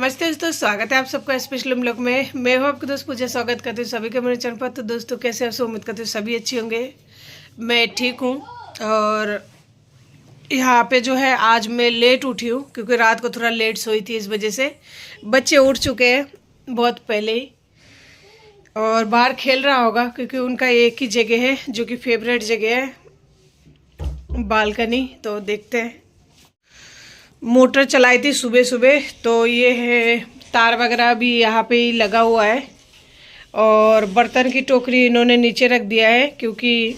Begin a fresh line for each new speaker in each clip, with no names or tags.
नमस्ते दोस्तों, स्वागत है आप सबका स्पेशल ब्लॉग में। मैं हूँ आपके दोस्त पूजा। स्वागत करती हूँ सभी के मेरे चैनल पर। तो दोस्तों कैसे आप सब, उम्मीद करती हूँ सभी अच्छे होंगे। मैं ठीक हूँ। और यहाँ पे जो है आज मैं लेट उठी हूँ क्योंकि रात को थोड़ा लेट सोई थी, इस वजह से। बच्चे उठ चुके हैं बहुत पहले ही और बाहर खेल रहा होगा क्योंकि उनका एक ही जगह है जो कि फेवरेट जगह है, बालकनी। तो देखते हैं। मोटर चलाई थी सुबह सुबह, तो ये है तार वगैरह भी यहाँ पे ही लगा हुआ है। और बर्तन की टोकरी इन्होंने नीचे रख दिया है क्योंकि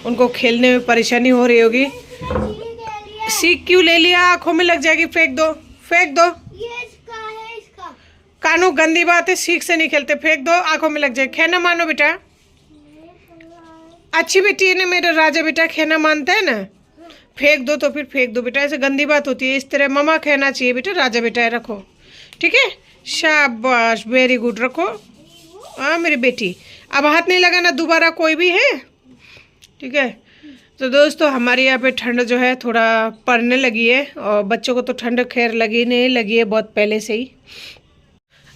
उनको खेलने में परेशानी हो रही होगी। सीख क्यों ले लिया? आंखों में लग जाएगी, फेंक दो फेंक दो।
ये इसका है, इसका।
कानू गंदी बात है, सीख से नहीं खेलते, फेंक दो, आंखों में लग जाएगी। खेना मानो बेटा, अच्छी बेटी है ना मेरा राजा बेटा, खेना मानता है ना। फेंक दो तो फिर फेंक दो बेटा, ऐसे गंदी बात होती है। इस तरह ममा कहना चाहिए बेटा, राजा बेटा है, रखो। ठीक है, शाबाश, वेरी गुड, रखो। हाँ मेरी बेटी, अब हाथ नहीं लगाना दोबारा कोई भी है। ठीक है। तो दोस्तों हमारे यहाँ पे ठंड जो है थोड़ा पड़ने लगी है और बच्चों को तो ठंड खैर लगी नहीं लगी है बहुत पहले से ही।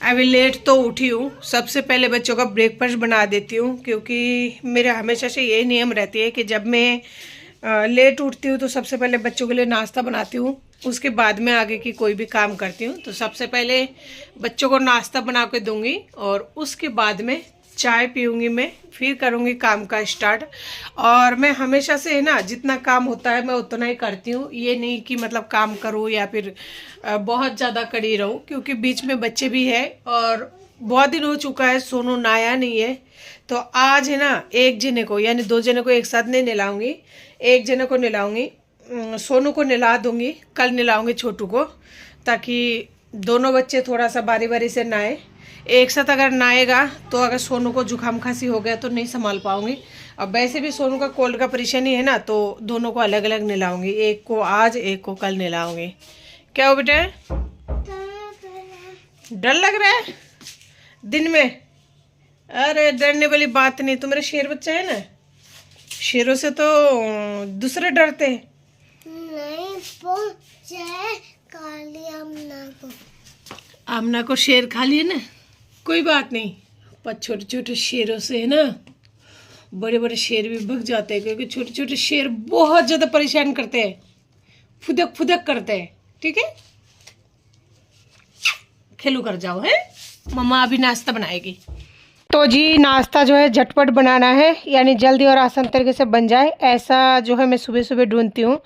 अभी लेट तो उठी हूँ, सबसे पहले बच्चों का ब्रेकफास्ट बना देती हूँ क्योंकि मेरे हमेशा से यही नियम रहती है कि जब मैं लेट उठती हूँ तो सबसे पहले बच्चों के लिए नाश्ता बनाती हूँ, उसके बाद में आगे की कोई भी काम करती हूँ। तो सबसे पहले बच्चों को नाश्ता बना के दूँगी और उसके बाद में चाय पीऊँगी मैं, फिर करूँगी काम का स्टार्ट। और मैं हमेशा से है ना, जितना काम होता है मैं उतना ही करती हूँ। ये नहीं कि मतलब काम करूँ या फिर बहुत ज़्यादा कड़ी रहूँ, क्योंकि बीच में बच्चे भी है और बहुत दिन हो चुका है सोनू नहाया नहीं है। तो आज है ना, एक जने को यानी दो जने को एक साथ नहीं नहलाऊंगी, एक जने को नहलाऊंगी। सोनू को नहला दूंगी, कल नहलाऊंगी छोटू को, ताकि दोनों बच्चे थोड़ा सा बारी बारी से नहाए। एक साथ अगर नहाएगा तो अगर सोनू को जुकाम खांसी हो गया तो नहीं संभाल पाऊंगी। और वैसे भी सोनू का कोल्ड का परेशानी है ना, तो दोनों को अलग अलग नहलाऊंगी, एक को आज एक को कल नहलाऊंगी। क्या हो बेटा, डर लग रहा है दिन में? अरे डरने वाली बात नहीं, तो मेरा शेर बच्चा है ना, शेरों से तो दूसरे डरते हैं।
नहीं, काली
आमना को शेर खा लिए ना, कोई बात नहीं। पर छोटे छोटे शेरों से है ना, बड़े बड़े शेर भी भग जाते हैं, क्योंकि छोटे छोटे शेर बहुत ज़्यादा परेशान करते हैं, फुदक फुदक करते हैं। ठीक है, खेलू कर जाओ है, मम्मा अभी नाश्ता बनाएगी। तो जी नाश्ता जो है झटपट बनाना है, यानी जल्दी और आसान तरीके से बन जाए, ऐसा जो है मैं सुबह सुबह ढूंढती हूँ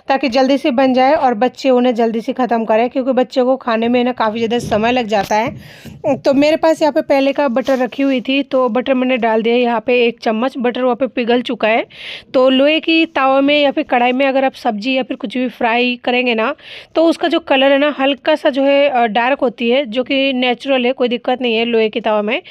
ताकि जल्दी से बन जाए और बच्चे उन्हें जल्दी से ख़त्म करें, क्योंकि बच्चों को खाने में ना काफ़ी ज़्यादा समय लग जाता है। तो मेरे पास यहाँ पे पहले का बटर रखी हुई थी, तो बटर मैंने डाल दिया यहाँ पे 1 चम्मच। बटर वहाँ पे पिघल चुका है। तो लोहे की तावा में या फिर कढ़ाई में अगर आप सब्जी या फिर कुछ भी फ्राई करेंगे ना, तो उसका जो कलर है ना हल्का सा जो है डार्क होती है, जो कि नेचुरल है, कोई दिक्कत नहीं है लोहे की तावा में।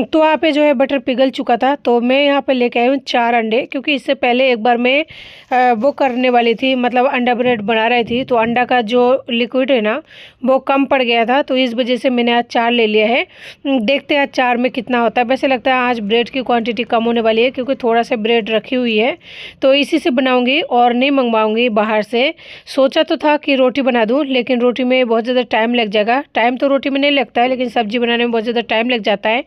तो वहाँ पे जो है बटर पिघल चुका था। तो मैं यहाँ पे लेके आई हूँ 4 अंडे, क्योंकि इससे पहले एक बार मैं वो करने वाली थी, मतलब अंडा ब्रेड बना रही थी, तो अंडा का जो लिक्विड है ना वो कम पड़ गया था, तो इस वजह से मैंने आज 4 ले लिया है। देखते हैं आज 4 में कितना होता है। वैसे लगता है आज ब्रेड की क्वांटिटी कम होने वाली है, क्योंकि थोड़ा सा ब्रेड रखी हुई है, तो इसी से बनाऊँगी और नहीं मंगवाऊँगी बाहर से। सोचा तो था कि रोटी बना दूँ, लेकिन रोटी में बहुत ज़्यादा टाइम लग जाएगा। टाइम तो रोटी में नहीं लगता है, लेकिन सब्ज़ी बनाने में बहुत ज़्यादा टाइम लग जाता है।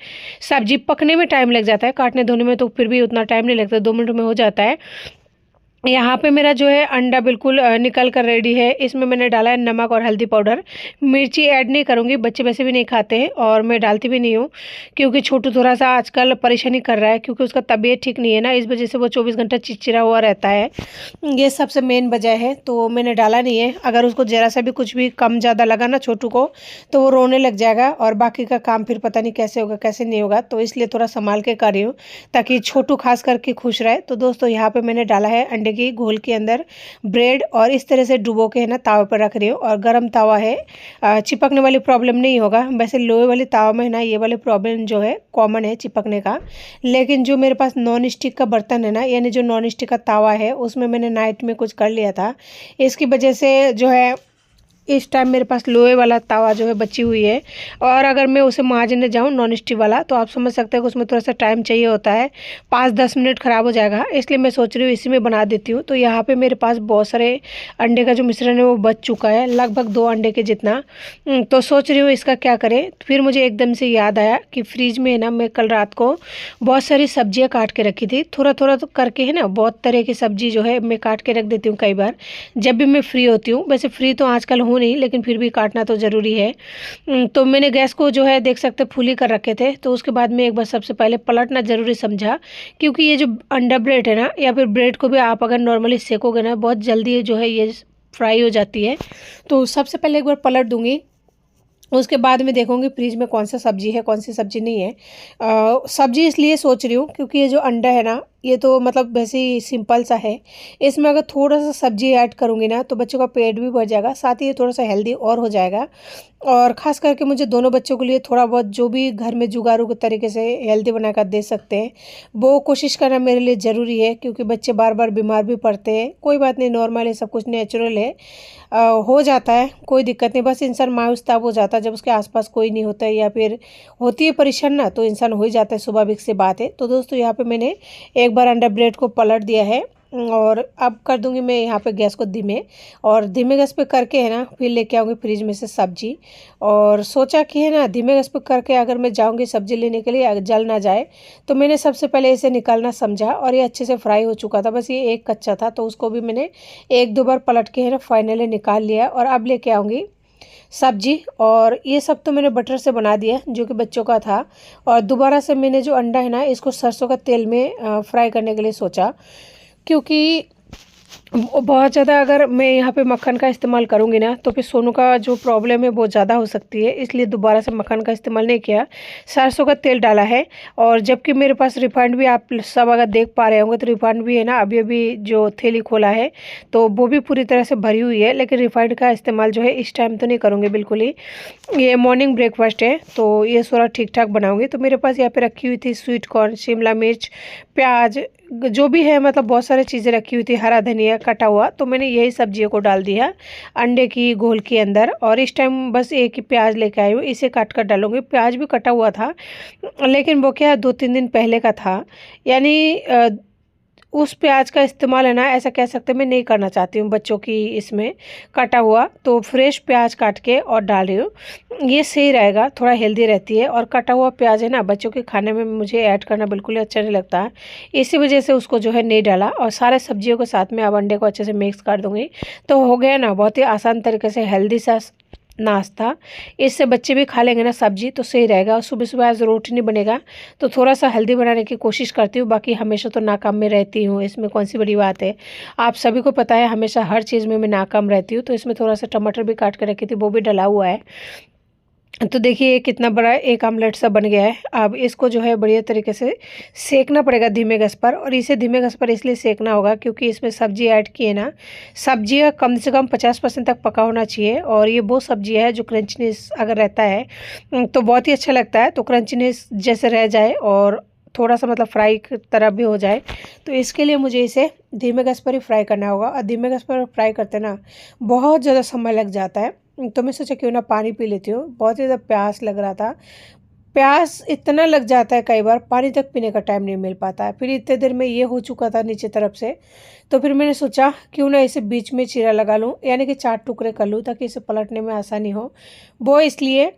सब्जी पकने में टाइम लग जाता है, काटने धोने में तो फिर भी उतना टाइम नहीं लगता, 2 मिनट में हो जाता है। यहाँ पे मेरा जो है अंडा बिल्कुल निकल कर रेडी है। इसमें मैंने डाला है नमक और हल्दी पाउडर। मिर्ची ऐड नहीं करूँगी, बच्चे वैसे भी नहीं खाते हैं और मैं डालती भी नहीं हूँ, क्योंकि छोटू थोड़ा सा आजकल परेशानी कर रहा है, क्योंकि उसका तबीयत ठीक नहीं है ना, इस वजह से वो 24 घंटा चिड़चिड़ा हुआ रहता है। ये सबसे मेन वजह है, तो मैंने डाला नहीं है। अगर उसको ज़रा सा भी कुछ भी कम ज़्यादा लगा ना छोटू को, तो वो रोने लग जाएगा और बाकी का काम फिर पता नहीं कैसे होगा कैसे नहीं होगा। तो इसलिए थोड़ा संभाल के कर रही हूँ ताकि छोटू खास करके खुश रहे। तो दोस्तों यहाँ पर मैंने डाला है अंडे की घोल के अंदर ब्रेड और इस तरह से डुबो के है ना तावे पर रख रही हूँ। और गरम तावा है, चिपकने वाली प्रॉब्लम नहीं होगा। वैसे लोहे वाली तावा में है ना ये वाली प्रॉब्लम जो है कॉमन है चिपकने का, लेकिन जो मेरे पास नॉन स्टिक का बर्तन है ना, यानी जो नॉन स्टिक का तावा है, उसमें मैंने नाइट में कुछ कर लिया था, इसकी वजह से जो है इस टाइम मेरे पास लोहे वाला तवा जो है बची हुई है, और अगर मैं उसे मांजने जाऊँ नॉन स्टिक वाला तो आप समझ सकते हैं कि उसमें थोड़ा सा टाइम चाहिए होता है, 5-10 मिनट ख़राब हो जाएगा। इसलिए मैं सोच रही हूँ इसी में बना देती हूँ। तो यहाँ पे मेरे पास बहुत सारे अंडे का जो मिश्रण है वो बच चुका है, लगभग 2 अंडे के जितना। तो सोच रही हूँ इसका क्या करें। फिर मुझे एकदम से याद आया कि फ्रिज में है ना, मैं कल रात को बहुत सारी सब्जियाँ काट के रखी थी, थोड़ा थोड़ा तो करके है ना, बहुत तरह की सब्जी जो है मैं काट के रख देती हूँ कई बार जब भी मैं फ्री होती हूँ। वैसे फ्री तो आजकल हूँ नहीं, लेकिन फिर भी काटना तो ज़रूरी है। तो मैंने गैस को जो है देख सकते फुली कर रखे थे। तो उसके बाद में एक बार सबसे पहले पलटना ज़रूरी समझा, क्योंकि ये जो अंडा ब्रेड है ना, या फिर ब्रेड को भी आप अगर नॉर्मली सेकोगे ना, बहुत जल्दी जो है ये फ्राई हो जाती है। तो सबसे पहले एक बार पलट दूँगी, उसके बाद में देखूंगी फ्रिज में कौन सा सब्जी है कौन सी सब्जी नहीं है। सब्जी इसलिए सोच रही हूँ क्योंकि ये जो अंडा है ना, ये तो मतलब वैसे ही सिंपल सा है। इसमें अगर थोड़ा सा सब्जी ऐड करूँगी ना तो बच्चों का पेट भी भर जाएगा, साथ ही ये थोड़ा सा हेल्दी और हो जाएगा। और ख़ास करके मुझे दोनों बच्चों के लिए थोड़ा बहुत जो भी घर में जुगाड़ू के तरीके से हेल्दी बनाकर दे सकते हैं वो कोशिश करना मेरे लिए ज़रूरी है, क्योंकि बच्चे बार बार बीमार भी पड़ते हैं। कोई बात नहीं, नॉर्मल है, सब कुछ नेचुरल है, हो जाता है, कोई दिक्कत नहीं। बस इंसान मायूस तब हो जाता है जब उसके आसपास कोई नहीं होता है या फिर होती है परेशान ना, तो इंसान हो ही जाता है, स्वाभाविक सी बात है। तो दोस्तों यहाँ पे मैंने एक बार अंडा ब्रेड को पलट दिया है, और अब कर दूंगी मैं यहाँ पे गैस को धीमे, और धीमे गैस पे करके है ना फिर लेके आऊँगी फ्रिज में से सब्जी। और सोचा कि है ना धीमे गैस पे करके अगर मैं जाऊँगी सब्जी लेने के लिए, अगर जल ना जाए, तो मैंने सबसे पहले इसे निकालना समझा, और ये अच्छे से फ्राई हो चुका था, बस ये एक कच्चा था। तो उसको भी मैंने 1-2 बार पलट के है ना फाइनली निकाल लिया, और अब लेके आऊँगी सब्जी। और ये सब तो मैंने बटर से बना दिया जो कि बच्चों का था, और दोबारा से मैंने जो अंडा है ना इसको सरसों का तेल में फ्राई करने के लिए सोचा, क्योंकि बहुत ज़्यादा अगर मैं यहाँ पे मक्खन का इस्तेमाल करूँगी ना तो फिर सोनू का जो प्रॉब्लम है बहुत ज़्यादा हो सकती है, इसलिए दोबारा से मक्खन का इस्तेमाल नहीं किया, सरसों का तेल डाला है। और जबकि मेरे पास रिफाइंड भी, आप सब अगर देख पा रहे होंगे तो रिफाइंड भी है ना, अभी अभी जो थैली खोला है तो वो भी पूरी तरह से भरी हुई है, लेकिन रिफाइंड का इस्तेमाल जो है इस टाइम तो नहीं करूँगी बिल्कुल ही। ये मॉर्निंग ब्रेकफास्ट है तो ये थोड़ा ठीक ठाक बनाऊँगी। तो मेरे पास यहाँ पर रखी हुई थी स्वीट कॉर्न, शिमला मिर्च, प्याज, जो भी है, मतलब बहुत सारी चीज़ें रखी हुई थी, हरा धनिया कटा हुआ। तो मैंने यही सब्जियों को डाल दिया अंडे की घोल के अंदर, और इस टाइम बस एक ही प्याज लेके आई हूँ, इसे काट कर डालूंगी। प्याज भी कटा हुआ था, लेकिन वो क्या 2-3 दिन पहले का था, यानी उस प्याज का इस्तेमाल है ना, ऐसा कह सकते हैं, मैं नहीं करना चाहती हूँ बच्चों की इसमें कटा हुआ। तो फ्रेश प्याज काट के और डाल रही हूँ, ये सही रहेगा, थोड़ा हेल्दी रहती है। और कटा हुआ प्याज है ना बच्चों के खाने में मुझे ऐड करना बिल्कुल ही अच्छा नहीं लगता है, इसी वजह से उसको जो है नहीं डाला। और सारे सब्जियों के साथ में अब अंडे को अच्छे से मिक्स कर दूँगी, तो हो गया ना बहुत ही आसान तरीके से हेल्दी सा नाश्ता। इससे बच्चे भी खा लेंगे ना सब्जी, तो सही रहेगा। और सुबह सुबह आज रोटी नहीं बनेगा तो थोड़ा सा हेल्दी बनाने की कोशिश करती हूँ, बाकी हमेशा तो नाकाम में रहती हूँ, इसमें कौन सी बड़ी बात है। आप सभी को पता है हमेशा हर चीज़ में मैं नाकाम रहती हूँ। तो इसमें थोड़ा सा टमाटर भी काट के रखी थी, वो भी डला हुआ है। तो देखिए कितना बड़ा एक आमलेट सा बन गया है। अब इसको जो है बढ़िया तरीके से सेकना पड़ेगा धीमे गैस पर, और इसे धीमे गैस पर इसलिए सेकना होगा क्योंकि इसमें सब्जी ऐड की है ना, सब्जियाँ कम से कम 50% तक पका होना चाहिए। और ये वो सब्जी है जो क्रंचनेस अगर रहता है तो बहुत ही अच्छा लगता है। तो क्रंचनेस जैसे रह जाए और थोड़ा सा मतलब फ्राई की तरह भी हो जाए, तो इसके लिए मुझे इसे धीमे गैस पर ही फ्राई करना होगा। और धीमे गैस पर फ्राई करते ना बहुत ज़्यादा समय लग जाता है। तो मैं सोचा क्यों ना पानी पी लेती हूँ, बहुत ही ज़्यादा प्यास लग रहा था। प्यास इतना लग जाता है कई बार, पानी तक पीने का टाइम नहीं मिल पाता है। फिर इतने देर में ये हो चुका था नीचे तरफ से, तो फिर मैंने सोचा क्यों ना इसे बीच में चीरा लगा लूँ, यानी कि 4 टुकड़े कर लूँ ताकि इसे पलटने में आसानी हो। वो इसलिए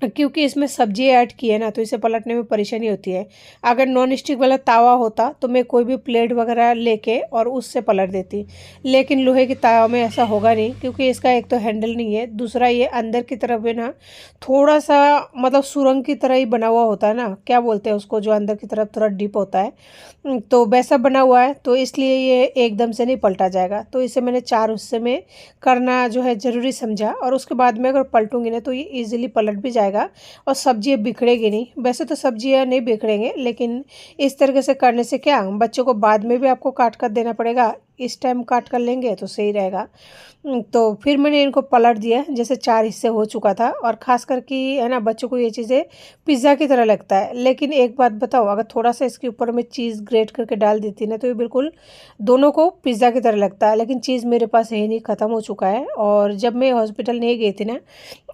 क्योंकि इसमें सब्जी ऐड की है ना, तो इसे पलटने में परेशानी होती है। अगर नॉन स्टिक वाला तावा होता तो मैं कोई भी प्लेट वगैरह लेके और उससे पलट देती, लेकिन लोहे की तावा में ऐसा होगा नहीं, क्योंकि इसका एक तो हैंडल नहीं है, दूसरा ये अंदर की तरफ है ना थोड़ा सा मतलब सुरंग की तरह ही बना हुआ होता है ना, क्या बोलते हैं उसको, जो अंदर की तरफ थोड़ा डीप होता है, तो वैसा बना हुआ है। तो इसलिए ये एकदम से नहीं पलटा जाएगा। तो इसे मैंने 4 हिस्से में करना जो है ज़रूरी समझा, और उसके बाद में अगर पलटूंगी ना तो ये ईजिली पलट भी जाएगा और सब्जियाँ बिखरेगी नहीं। वैसे तो सब्जियाँ नहीं बिखरेंगे, लेकिन इस तरीके से करने से क्या, बच्चों को बाद में भी आपको काट कर देना पड़ेगा, इस टाइम काट कर लेंगे तो सही रहेगा। तो फिर मैंने इनको पलट दिया, जैसे 4 हिस्से हो चुका था। और ख़ास कर कि है ना, बच्चों को ये चीज़ें पिज़्ज़ा की तरह लगता है। लेकिन एक बात बताऊँ, अगर थोड़ा-सा इसके ऊपर मैं चीज़ ग्रेट करके डाल देती ना, तो ये बिल्कुल दोनों को पिज़्ज़ा की तरह लगता है। लेकिन चीज़ मेरे पास है ही नहीं, ख़त्म हो चुका है। और जब मैं हॉस्पिटल नहीं गई थी ना,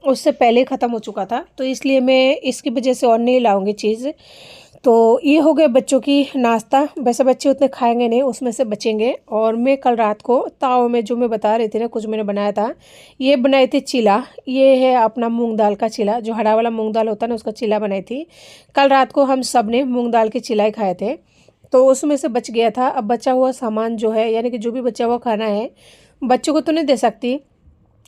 उससे पहले ही ख़त्म हो चुका था। तो इसलिए मैं इसकी वजह से और नहीं लाऊँगी चीज़। तो ये हो गए बच्चों की नाश्ता। वैसे बच्चे उतने खाएंगे नहीं, उसमें से बचेंगे। और मैं कल रात को ताव में जो मैं बता रही थी ना, कुछ मैंने बनाया था। ये बनाई थी चीला। ये है अपना मूंग दाल का चीला, जो हरा वाला मूंग दाल होता है ना, उसका चीला बनाई थी। कल रात को हम सब ने मूंग दाल के चीला ही खाए थे, तो उसमें से बच गया था। अब बचा हुआ सामान जो है, यानी कि जो भी बचा हुआ खाना है, बच्चों को तो नहीं दे सकती,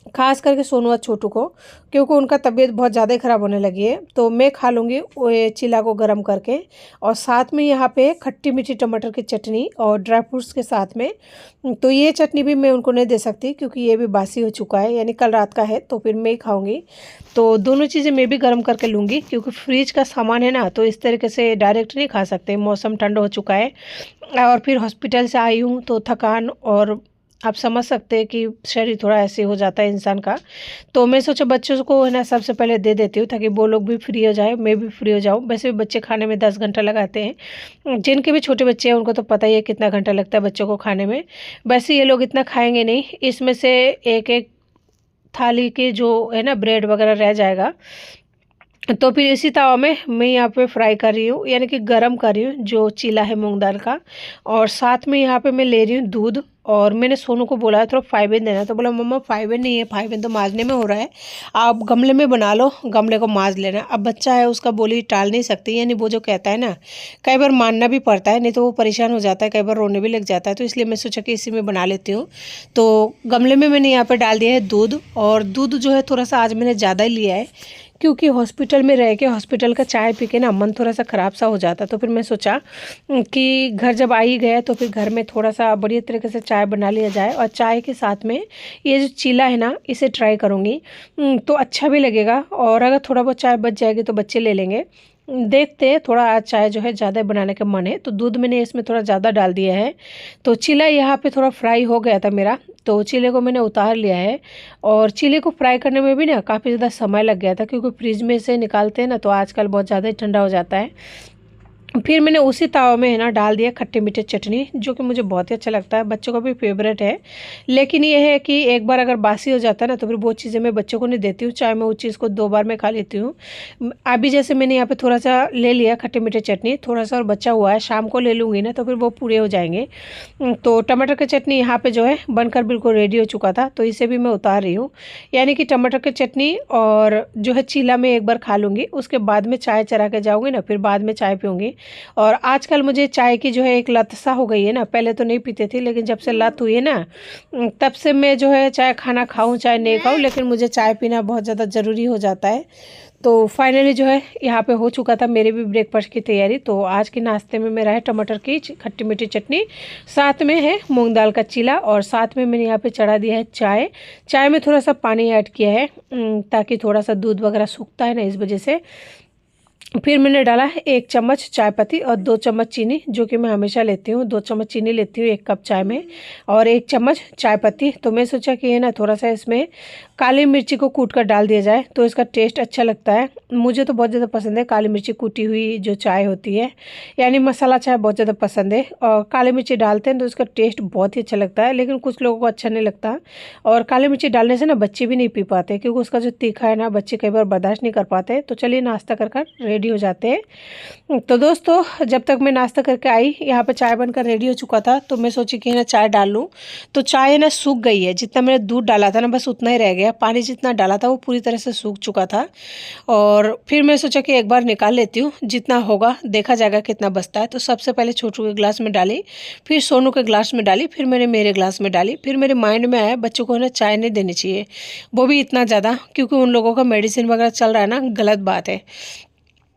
खास करके सोनू और छोटू को, क्योंकि उनका तबीयत बहुत ज़्यादा ही ख़राब होने लगी है। तो मैं खा लूँगी वो चिला को गरम करके। और साथ में यहाँ पे खट्टी मीठी टमाटर की चटनी और ड्राई फ्रूट्स के साथ में। तो ये चटनी भी मैं उनको नहीं दे सकती, क्योंकि ये भी बासी हो चुका है, यानी कल रात का है। तो फिर मैं ही खाऊँगी। तो दोनों चीज़ें मैं भी गर्म करके लूँगी, क्योंकि फ्रिज का सामान है ना, तो इस तरीके से डायरेक्ट नहीं खा सकते। मौसम ठंडा हो चुका है और फिर हॉस्पिटल से आई हूँ, तो थकान, और आप समझ सकते हैं कि शरीर थोड़ा ऐसे हो जाता है इंसान का। तो मैं सोचा बच्चों को है ना सबसे पहले दे देती हूँ, ताकि वो लोग भी फ्री हो जाए, मैं भी फ्री हो जाऊँ। वैसे भी बच्चे खाने में 10 घंटा लगाते हैं। जिनके भी छोटे बच्चे हैं उनको तो पता ही है कितना घंटा लगता है बच्चों को खाने में। वैसे ये लोग इतना खाएंगे नहीं, इसमें से एक एक थाली के जो है ना ब्रेड वगैरह रह जाएगा। तो फिर इसी तवा में मैं यहाँ पे फ्राई कर रही हूँ, यानी कि गरम कर रही हूँ जो चीला है मूंग दाल का। और साथ में यहाँ पे मैं ले रही हूँ दूध। और मैंने सोनू को बोला थोड़ा फाइबर देना, तो बोला मम्मा फाइबर नहीं है, फाइबर तो मांजने में हो रहा है, आप गमले में बना लो, गमले को मांज लेना। अब बच्चा है, उसका बोली टाल नहीं सकती, यानी वो जो कहता है ना, कई बार मानना भी पड़ता है, नहीं तो वो परेशान हो जाता है, कई बार रोने भी लग जाता है। तो इसलिए मैं सोचा कि इसी में बना लेती हूँ। तो गमले में मैंने यहाँ पर डाल दिया है दूध। और दूध जो है थोड़ा सा आज मैंने ज़्यादा ही लिया है, क्योंकि हॉस्पिटल में रह के हॉस्पिटल का चाय पी के ना मन थोड़ा सा ख़राब सा हो जाता। तो फिर मैं सोचा कि घर जब आ ही गए, तो फिर घर में थोड़ा सा बढ़िया तरीके से चाय बना लिया जाए। और चाय के साथ में ये जो चीला है ना, इसे ट्राई करूँगी, तो अच्छा भी लगेगा। और अगर थोड़ा बहुत चाय बच जाएगी तो बच्चे ले लेंगे। देखते हैं, थोड़ा आज चाय जो है ज़्यादा बनाने का मन है, तो दूध मैंने इसमें थोड़ा ज़्यादा डाल दिया है। तो चीला यहाँ पे थोड़ा फ्राई हो गया था मेरा, तो चीले को मैंने उतार लिया है। और चीले को फ्राई करने में भी ना काफ़ी ज़्यादा समय लग गया था, क्योंकि फ्रिज में से निकालते हैं ना, तो आजकल बहुत ज़्यादा ही ठंडा हो जाता है। फिर मैंने उसी तावा में है ना डाल दिया खट्टे मीठे चटनी, जो कि मुझे बहुत ही अच्छा लगता है, बच्चों का भी फेवरेट है। लेकिन ये है कि एक बार अगर बासी हो जाता है ना, तो फिर वो चीज़ें मैं बच्चों को नहीं देती हूँ, चाहे मैं उस चीज़ को 2 बार मैं खा लेती हूँ। अभी जैसे मैंने यहाँ पे थोड़ा सा ले लिया खट्टे मीठे चटनी, थोड़ा सा और बचा हुआ है, शाम को ले लूँगी ना, तो फिर वो पूरे हो जाएंगे। तो टमाटर की चटनी यहाँ पर जो है बनकर बिल्कुल रेडी हो चुका था, तो इसे भी मैं उतार रही हूँ। यानी कि टमाटर की चटनी और जो है चीला में एक बार खा लूँगी, उसके बाद में चाय चढ़ा के जाऊँगी ना, फिर बाद में चाय पीऊँगी। और आजकल मुझे चाय की जो है एक लत सा हो गई है ना, पहले तो नहीं पीते थे, लेकिन जब से लत हुई है ना, तब से मैं जो है चाहे खाना खाऊं चाहे नहीं खाऊं, लेकिन मुझे चाय पीना बहुत ज़्यादा ज़रूरी हो जाता है। तो फाइनली जो है यहाँ पे हो चुका था मेरे भी ब्रेकफास्ट की तैयारी। तो आज के नाश्ते में मेरा है टमाटर की खट्टी मीठी चटनी, साथ में है मूंग दाल का चीला, और साथ में मैंने यहाँ पे चढ़ा दिया है चाय। चाय में थोड़ा सा पानी ऐड किया है, ताकि थोड़ा सा दूध वगैरह सूखता है ना, इस वजह से। फिर मैंने डाला है 1 चम्मच चाय पत्ती और 2 चम्मच चीनी, जो कि मैं हमेशा लेती हूँ। 2 चम्मच चीनी लेती हूँ 1 कप चाय में, और 1 चम्मच चाय पत्ती। तो मैं सोचा कि ये ना थोड़ा सा इसमें काली मिर्ची को कूट कर डाल दिया जाए, तो इसका टेस्ट अच्छा लगता है। मुझे तो बहुत ज़्यादा पसंद है काली मिर्ची कूटी हुई जो चाय होती है, यानी मसाला चाय बहुत ज़्यादा पसंद है। और काली मिर्ची डालते हैं तो इसका टेस्ट बहुत ही अच्छा लगता है, लेकिन कुछ लोगों को अच्छा नहीं लगता। और काली मिर्ची डालने से ना बच्चे भी नहीं पी पाते, क्योंकि उसका जो तीखा है ना, बच्चे कई बार बर्दाश्त नहीं कर पाते। तो चलिए नाश्ता कर कर रेडी हो जाते हैं। तो दोस्तों, जब तक मैं नाश्ता करके आई, यहाँ पे चाय बनकर रेडी हो चुका था, तो मैं सोची कि ना चाय डाल लूँ। तो चाय ना सूख गई है, जितना मैंने दूध डाला था ना बस उतना ही रह गया, पानी जितना डाला था वो पूरी तरह से सूख चुका था। और फिर मैं सोचा कि एक बार निकाल लेती हूँ, जितना होगा देखा जाएगा कितना बचता है। तो सबसे पहले छोटू के गिलास में डाली, फिर सोनू के गिलास में डाली, फिर मैंने मेरे गिलास में डाली। फिर मेरे माइंड में आया बच्चों को ना चाय नहीं देनी चाहिए, वो भी इतना ज़्यादा, क्योंकि उन लोगों का मेडिसिन वगैरह चल रहा है ना, गलत बात है।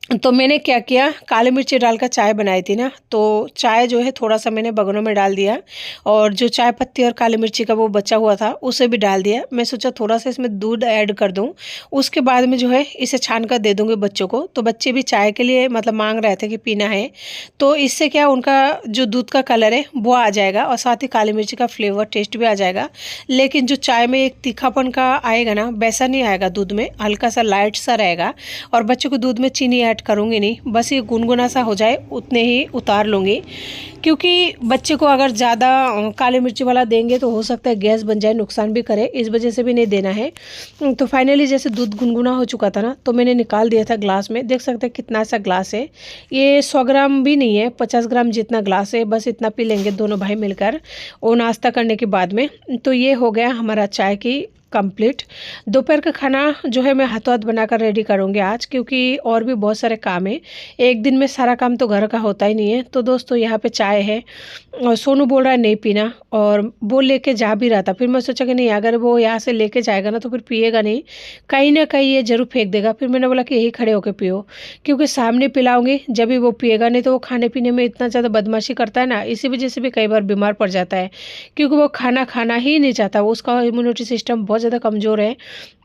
तो मैंने क्या किया, काली मिर्ची डालकर चाय बनाई थी ना, तो चाय जो है थोड़ा सा मैंने बगनों में डाल दिया और जो चाय पत्ती और काली मिर्ची का वो बचा हुआ था उसे भी डाल दिया। मैं सोचा थोड़ा सा इसमें दूध ऐड कर दूं, उसके बाद में जो है इसे छान कर दे दूंगी बच्चों को। तो बच्चे भी चाय के लिए मतलब मांग रहे थे कि पीना है, तो इससे क्या उनका जो दूध का कलर है वो आ जाएगा और साथ ही काली मिर्ची का फ्लेवर टेस्ट भी आ जाएगा। लेकिन जो चाय में एक तीखापन का आएगा ना, वैसा नहीं आएगा, दूध में हल्का सा लाइट सा रहेगा। और बच्चों को दूध में चीनी ऐड करूँगी नहीं, बस ये गुनगुना सा हो जाए उतने ही उतार लूँगी, क्योंकि बच्चे को अगर ज़्यादा काली मिर्ची वाला देंगे तो हो सकता है गैस बन जाए, नुकसान भी करे, इस वजह से भी नहीं देना है। तो फाइनली जैसे दूध गुनगुना हो चुका था ना, तो मैंने निकाल दिया था ग्लास में। देख सकते हैं कितना सा ग्लास है, ये 100 ग्राम भी नहीं है, 50 ग्राम जितना ग्लास है, बस इतना पी लेंगे दोनों भाई मिलकर वो नाश्ता करने के बाद में। तो ये हो गया हमारा चाय की कंप्लीट। दोपहर का खाना जो है मैं हाथों हाथ बनाकर रेडी करूँगी आज, क्योंकि और भी बहुत सारे काम है, एक दिन में सारा काम तो घर का होता ही नहीं है। तो दोस्तों यहाँ पे चाय है और सोनू बोल रहा है नहीं पीना, और वो लेके जा भी रहा था। फिर मैं सोचा कि नहीं, अगर वो यहाँ से लेके जाएगा ना तो फिर पिएगा नहीं, कहीं ना कहीं ये जरूर फेंक देगा। फिर मैंने बोला कि यही खड़े होकर पियो, क्योंकि सामने पिलाऊंगी जब भी वो पिएगा, नहीं तो वो खाने पीने में इतना ज़्यादा बदमाशी करता है ना, इसी वजह से भी कई बार बीमार पड़ जाता है, क्योंकि वो खाना खाना ही नहीं चाहता, वो उसका इम्यूनिटी सिस्टम बहुत ज़्यादा कमज़ोर है,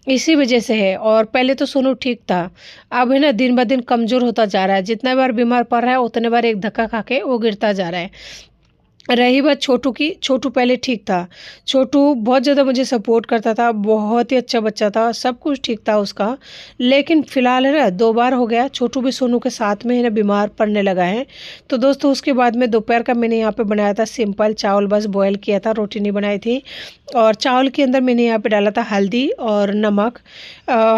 इसी वजह से है। और पहले तो सोनू ठीक था, अब है ना दिन ब दिन कमज़ोर होता जा रहा है, जितना बार बीमार पड़ रहा है उतने बार एक धक्का खा के वो गिरता जा रहा है। रही बात छोटू की, छोटू पहले ठीक था, छोटू बहुत ज़्यादा मुझे सपोर्ट करता था, बहुत ही अच्छा बच्चा था, सब कुछ ठीक था उसका। लेकिन फ़िलहाल है ना 2 बार हो गया, छोटू भी सोनू के साथ में है ना बीमार पड़ने लगा है। तो दोस्तों उसके बाद में दोपहर का मैंने यहाँ पे बनाया था सिंपल चावल, बस बॉयल किया था, रोटी नहीं बनाई थी। और चावल के अंदर मैंने यहाँ पे डाला था हल्दी और नमक,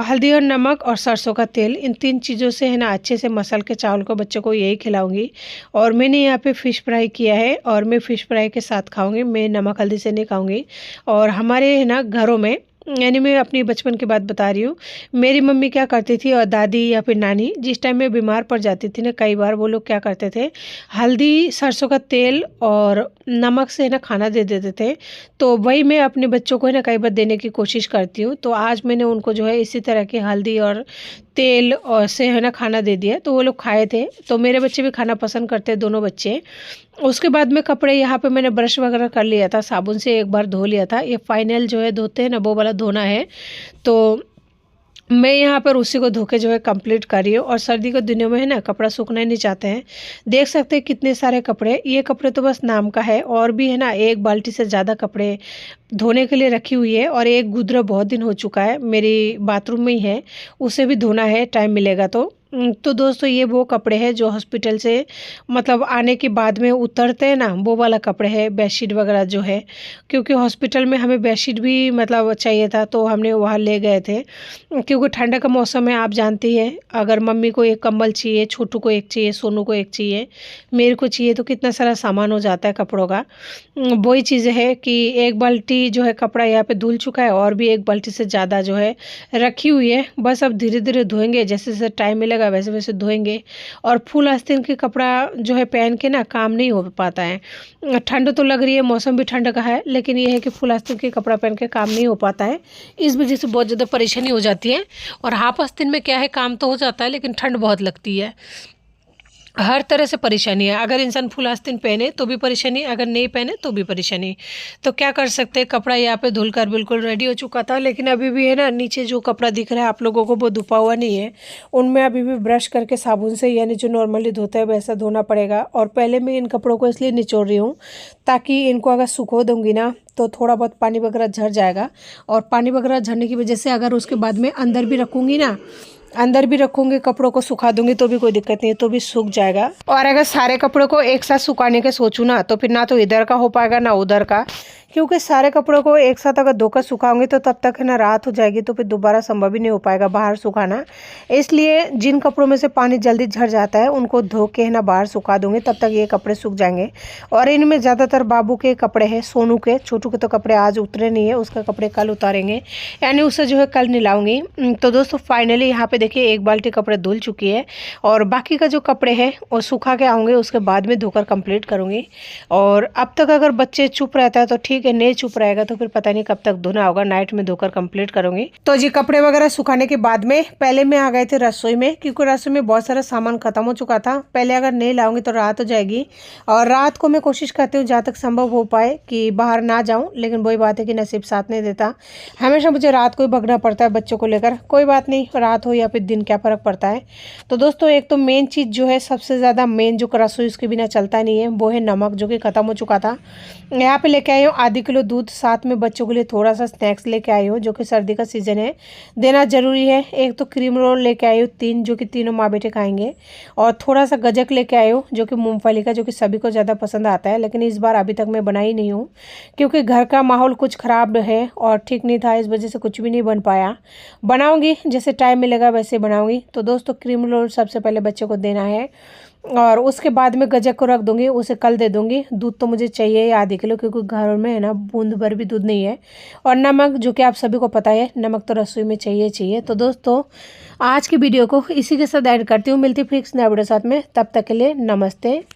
हल्दी और नमक और सरसों का तेल, इन 3 चीज़ों से है ना अच्छे से मसल के चावल को बच्चों को यही खिलाऊंगी। और मैंने यहाँ पे फ़िश फ्राई किया है और मैं फ़िश फ्राई के साथ खाऊंगी, मैं नमक हल्दी से नहीं खाऊंगी। और हमारे है ना घरों में, यानी मैं अपनी बचपन की बात बता रही हूँ, मेरी मम्मी क्या करती थी और दादी या फिर नानी, जिस टाइम में बीमार पड़ जाती थी ना कई बार, वो लोग क्या करते थे, हल्दी सरसों का तेल और नमक से है ना खाना दे देते थे। तो वही मैं अपने बच्चों को है ना कई बार देने की कोशिश करती हूँ। तो आज मैंने उनको जो है इसी तरह की हल्दी और तेल और से है ना खाना दे दिया, तो वो लोग खाए थे। तो मेरे बच्चे भी खाना पसंद करते हैं, दोनों बच्चे। उसके बाद में कपड़े यहाँ पे मैंने ब्रश वगैरह कर लिया था, साबुन से एक बार धो लिया था, ये फाइनल जो है धोते हैं ना वो वाला धोना है। तो मैं यहाँ पर उसी को धो के जो है कंप्लीट कर रही हूँ। और सर्दी के दिनों में है ना कपड़ा सूखना ही नहीं चाहते हैं, देख सकते हैं कितने सारे कपड़े, ये कपड़े तो बस नाम का है, और भी है ना 1 बाल्टी से ज़्यादा कपड़े धोने के लिए रखी हुई है। और एक गुदरा बहुत दिन हो चुका है, मेरी बाथरूम में ही है, उसे भी धोना है, टाइम मिलेगा तो। तो दोस्तों ये वो कपड़े हैं जो हॉस्पिटल से मतलब आने के बाद में उतरते हैं ना, वो वाला कपड़े है, बेडशीट वगैरह जो है, क्योंकि हॉस्पिटल में हमें बेडशीट भी मतलब चाहिए था, तो हमने वहाँ ले गए थे। क्योंकि ठंडा का मौसम है, आप जानती है, अगर मम्मी को एक कंबल चाहिए, छोटू को एक चाहिए, सोनू को एक चाहिए, मेरे को चाहिए, तो कितना सारा सामान हो जाता है कपड़ों का। वही चीज़ें है कि 1 बाल्टी जो है कपड़ा यहाँ पे धुल चुका है, और भी 1 बाल्टी से ज़्यादा जो है रखी हुई है, बस अब धीरे धीरे धोएंगे, जैसे जैसे टाइम मिलेगा वैसे वैसे धोएंगे। और फुल आस्तीन के कपड़ा जो है पहन के ना काम नहीं हो पाता है, ठंड तो लग रही है, मौसम भी ठंड का है, लेकिन ये है कि फुल आस्तीन के कपड़ा पहन के काम नहीं हो पाता है, इस वजह से बहुत ज़्यादा परेशानी हो जाती है। और हाफ आस्तीन में क्या है, काम तो हो जाता है लेकिन ठंड बहुत लगती है, हर तरह से परेशानी है। अगर इंसान फुल आस्तीन पहने तो भी परेशानी, अगर नहीं पहने तो भी परेशानी। तो क्या कर सकते हैं, कपड़ा यहाँ पे धुलकर बिल्कुल रेडी हो चुका था, लेकिन अभी भी है ना नीचे जो कपड़ा दिख रहा है आप लोगों को वो धुपा हुआ नहीं है, उनमें अभी भी ब्रश करके साबुन से, यानी जो नॉर्मली धोते हैं वैसा धोना पड़ेगा। और पहले मैं इन कपड़ों को इसलिए निचोड़ रही हूँ ताकि इनको अगर सुखो दूँगी ना तो थोड़ा बहुत पानी वगैरह झड़ जाएगा, और पानी वगैरह झड़ने की वजह से अगर उसके बाद में अंदर भी रखूँगी ना, अंदर भी रखूँगी, कपड़ों को सुखा दूंगी तो भी कोई दिक्कत नहीं है, तो भी सूख जाएगा। और अगर सारे कपड़ों को एक साथ सुखाने के सोचूं ना, तो फिर ना तो इधर का हो पाएगा ना उधर का, क्योंकि सारे कपड़ों को एक साथ अगर धोकर सुखाऊंगी तो तब तक है ना रात हो जाएगी, तो फिर दोबारा संभव ही नहीं हो पाएगा बाहर सुखाना। इसलिए जिन कपड़ों में से पानी जल्दी झड़ जाता है उनको धो के है ना बाहर सुखा दूंगी, तब तक ये कपड़े सूख जाएंगे। और इनमें ज़्यादातर बाबू के कपड़े हैं, सोनू के, छोटू के तो कपड़े आज उतरे नहीं है, उसका कपड़े कल उतारेंगे, यानी उसे जो है कल नहलाऊंगी। तो दोस्तों फाइनली यहाँ पे देखिए 1 बाल्टी कपड़े धुल चुकी है, और बाकी का जो कपड़े हैं वो सुखा के आऊँगी, उसके बाद में धोकर कंप्लीट करूँगी। और अब तक अगर बच्चे चुप रहता है तो ठीक कि नहीं चुप रहेगा तो फिर पता नहीं कब तक धोना होगा। नाइट में धोकर कंप्लीट करूंगी। तो जी कपड़े वगैरह सुखाने के बाद में पहले मैं आ गए थे रसोई में, क्योंकि रसोई में बहुत सारा सामान खत्म हो चुका था। पहले अगर नहीं लाऊंगी तो रात हो जाएगी, और रात को मैं कोशिश करती हूँ जहाँ तक संभव हो पाए कि बाहर ना जाऊँ, लेकिन वही बात है कि नसीब साथ नहीं देता। हमेशा मुझे रात को ही भगना पड़ता है बच्चों को लेकर। कोई बात नहीं, रात हो या फिर दिन क्या फ़र्क पड़ता है। तो दोस्तों एक तो मेन चीज़ जो है, सबसे ज़्यादा मेन जो रसोई उसके बिना चलता नहीं है, वो है नमक, जो कि ख़त्म हो चुका था। यहाँ पे लेके आई हूँ आधी किलो दूध, साथ में बच्चों के लिए थोड़ा सा स्नैक्स लेके आई हूँ, जो कि सर्दी का सीज़न है, देना ज़रूरी है। एक तो क्रीम रोल लेके आई हूँ 3, जो कि तीनों माँ बेटे खाएंगे, और थोड़ा सा गजक लेके आई हूँ जो कि मूंगफली का, जो कि सभी को ज़्यादा पसंद आता है। लेकिन इस बार अभी तक मैं बनाई नहीं हूँ, क्योंकि घर का माहौल कुछ ख़राब है और ठीक नहीं था, इस वजह से कुछ भी नहीं बन पाया। बनाऊँगी जैसे टाइम मिलेगा वैसे बनाऊँगी। तो दोस्तों क्रीम रोल सबसे पहले बच्चे को देना है, और उसके बाद में गजक को रख दूंगी, उसे कल दे दूंगी। दूध तो मुझे चाहिए आधे किलो, क्योंकि घर में है ना बूंद भर भी दूध नहीं है। और नमक, जो कि आप सभी को पता है, नमक तो रसोई में चाहिए। तो दोस्तों आज की वीडियो को इसी के साथ ऐड करती हूँ। मिलती फिर नए वीडियो साथ में, तब तक के लिए नमस्ते।